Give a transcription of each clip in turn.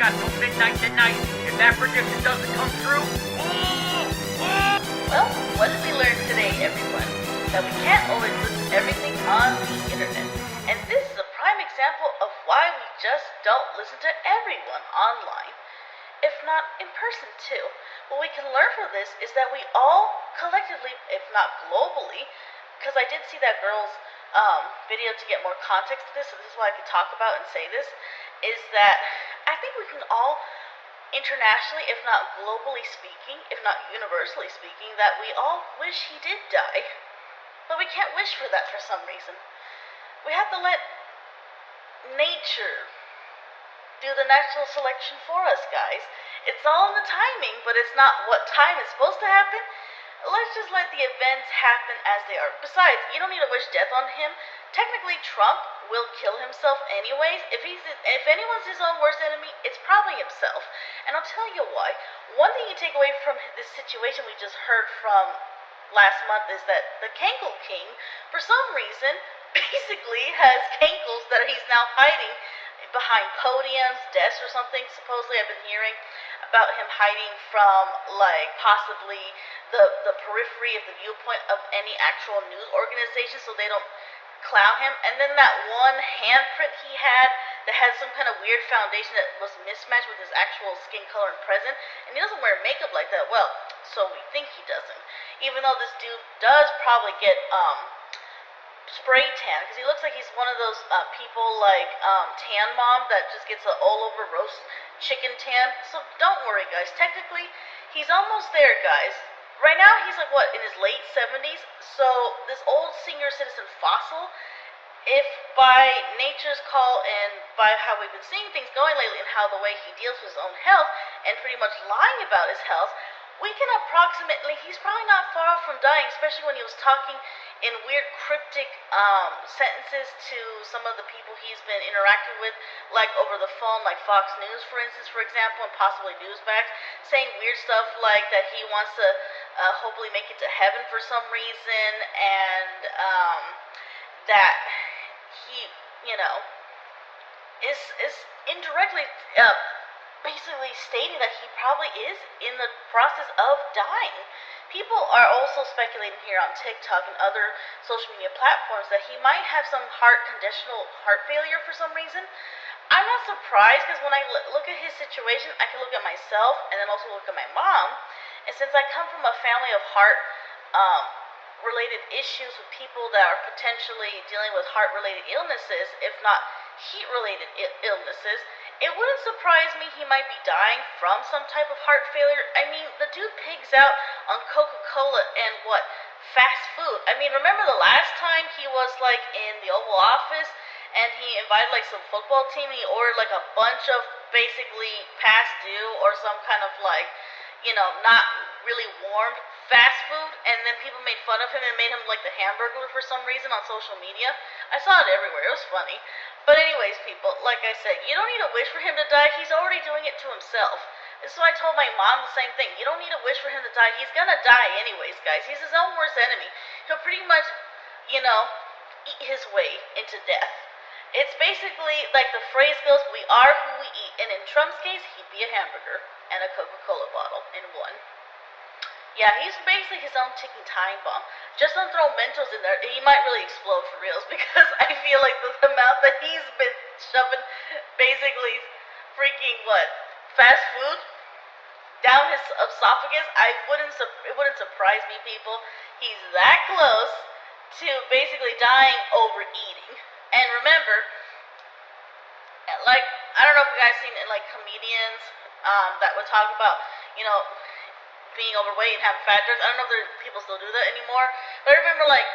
got till midnight tonight. If that prediction doesn't come true, Well, what did we learn today, everyone? That we can't always listen to everything on the internet. And this is a prime example of why we just don't listen to everyone online, if not in person too. What we can learn from this is that we all collectively, if not globally, because I did see that girl's video to get more context to this, so this is why I could talk about and say this, is that I think we can all internationally, if not globally speaking, if not universally speaking, that we all wish he did die. But we can't wish for that for some reason. We have to let nature do the natural selection for us, guys. It's all in the timing, but it's not what time is supposed to happen. Let's just let the events happen as they are. Besides, you don't need to wish death on him. Technically, Trump will kill himself anyways. If anyone's his own worst enemy, it's probably himself. And I'll tell you why. One thing you take away from this situation we just heard from last month is that the Cankle King, for some reason, basically has cankles that he's now hiding behind podiums, desks or something. Supposedly I've been hearing about him hiding from, like, possibly the periphery of the viewpoint of any actual news organization so they don't clown him. And then that one handprint he had that had some kind of weird foundation that was mismatched with his actual skin color and present, and he doesn't wear makeup like that. Well, so we think he doesn't, even though this dude does probably get spray tan, because he looks like he's one of those people like Tan Mom that just gets an all over roast chicken tan. So don't worry, guys, technically he's almost there, guys. Right now he's like, what, in his late 70s. So this old senior citizen fossil, if by nature's call and by how we've been seeing things going lately and how the way he deals with his own health and pretty much lying about his health, we can approximately, he's probably not far off from dying, especially when he was talking in weird cryptic sentences to some of the people he's been interacting with, like over the phone, like Fox News, for instance, for example, and possibly Newsmax, saying weird stuff like that he wants to hopefully make it to heaven for some reason, and that he, you know, is indirectly basically stating that he probably is in the process of dying. People are also speculating here on TikTok and other social media platforms that he might have some conditional heart failure for some reason. I'm not surprised, because when I look at his situation, I can look at myself and then also look at my mom. And since I come from a family of heart related issues with people that are potentially dealing with heart related illnesses, if not heat related illnesses, it wouldn't surprise me he might be dying from some type of heart failure. I mean, the dude pigs out on Coca-Cola and what? Fast food. I mean, remember the last time he was like in the Oval Office and he invited like some football team and he ordered like a bunch of basically past due or some kind of like, you know, not really warm fast food, and then people made fun of him and made him like the Hamburglar for some reason on social media. I saw it everywhere. It was funny. But anyways, people, like I said, you don't need to wish for him to die. He's already doing it to himself. And so I told my mom the same thing. You don't need to wish for him to die. He's gonna die anyways, guys. He's his own worst enemy. He'll pretty much, you know, eat his way into death. It's basically like the phrase goes, we are who we eat. And in Trump's case, he'd be a hamburger and a Coca-Cola bottle in one. Yeah, he's basically his own ticking time bomb. Just don't throw Mentos in there. He might really explode for reals, because I feel like the amount that he's been shoving basically freaking, what, fast food down his esophagus, it wouldn't surprise me, people. He's that close to basically dying overeating. And remember, like, I don't know if you guys seen it, like comedians that would talk about, you know, being overweight and having fat jokes. I don't know if people still do that anymore, but I remember, like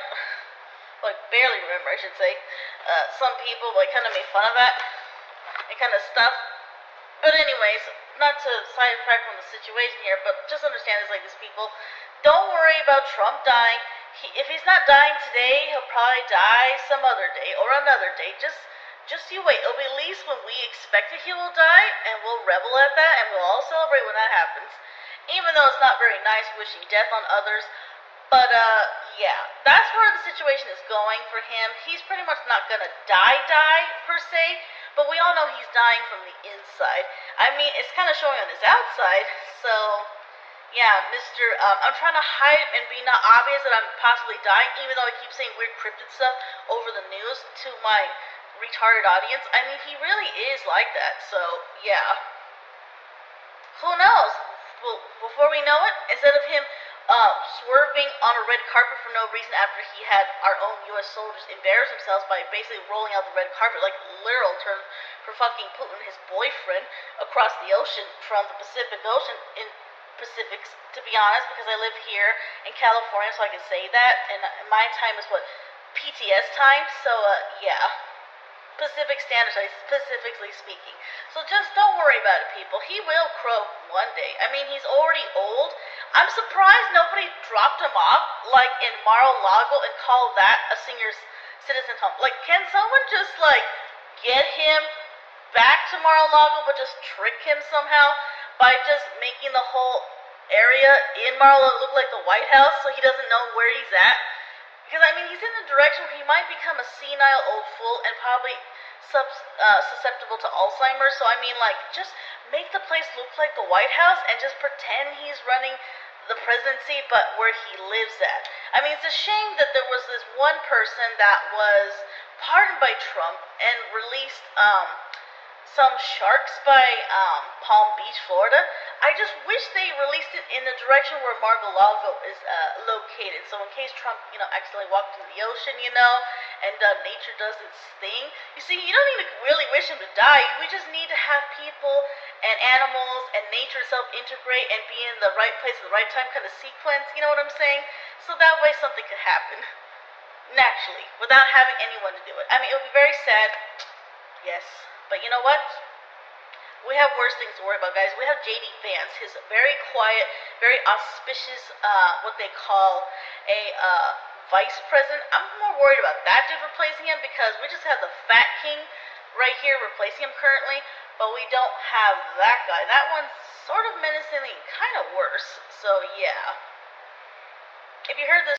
barely remember, I should say, some people like kind of made fun of that and kind of stuff. But anyways, not to sidetrack from the situation here, but just understand this, like, these people, don't worry about Trump dying. If he's not dying today, he'll probably die some other day or another day. Just you wait. It'll be at least when we expect that he will die, and we'll revel at that, and we'll all celebrate when that happens. Even though it's not very nice wishing death on others. But, yeah, that's where the situation is going for him. He's pretty much not gonna die, per se, But we all know he's dying from the inside. I mean, it's kind of showing on his outside, so yeah, I'm trying to hide and be not obvious that I'm possibly dying, even though I keep saying weird cryptid stuff over the news to my retarded audience. I mean, he really is like that, so yeah. Who knows? Well, before we know it, instead of him swerving on a red carpet for no reason after he had our own U.S. soldiers embarrass themselves by basically rolling out the red carpet, like literal term for fucking Putin, his boyfriend, across the ocean from the Pacific Ocean in Pacifics, to be honest, because I live here in California, so I can say that, and my time is what, PTS time, so yeah. Pacific Standard Time, specifically speaking. So just don't worry about it, people. He will croak one day. I mean, he's already old. I'm surprised nobody dropped him off, like in Mar-a-Lago, and called that a senior citizen home. Like, can someone just, like, get him back to Mar-a-Lago, but just trick him somehow by just making the whole area in Mar-a-Lago look like the White House so he doesn't know where he's at? Because, I mean, he's in a direction where he might become a senile old fool and probably susceptible to Alzheimer's. So, I mean, like, just make the place look like the White House and just pretend he's running the presidency, but where he lives at. I mean, it's a shame that there was this one person that was pardoned by Trump and released, some sharks by Palm Beach, Florida. I just wish they released it in the direction where Mar-a-Lago is located. So in case Trump, accidentally walked into the ocean, and nature does its thing. You see, you don't need to really wish him to die. We just need to have people and animals and nature itself integrate and be in the right place at the right time kind of sequence. You know what I'm saying? So that way something could happen naturally without having anyone to do it. I mean, it would be very sad. Yes. But you know what? We have worse things to worry about, guys. We have J.D. Vance, his very quiet, very auspicious, what they call a vice president. I'm more worried about that dude replacing him because we just have the Fat King right here replacing him currently, but we don't have that guy. That one's sort of menacingly kind of worse. So yeah. If you heard this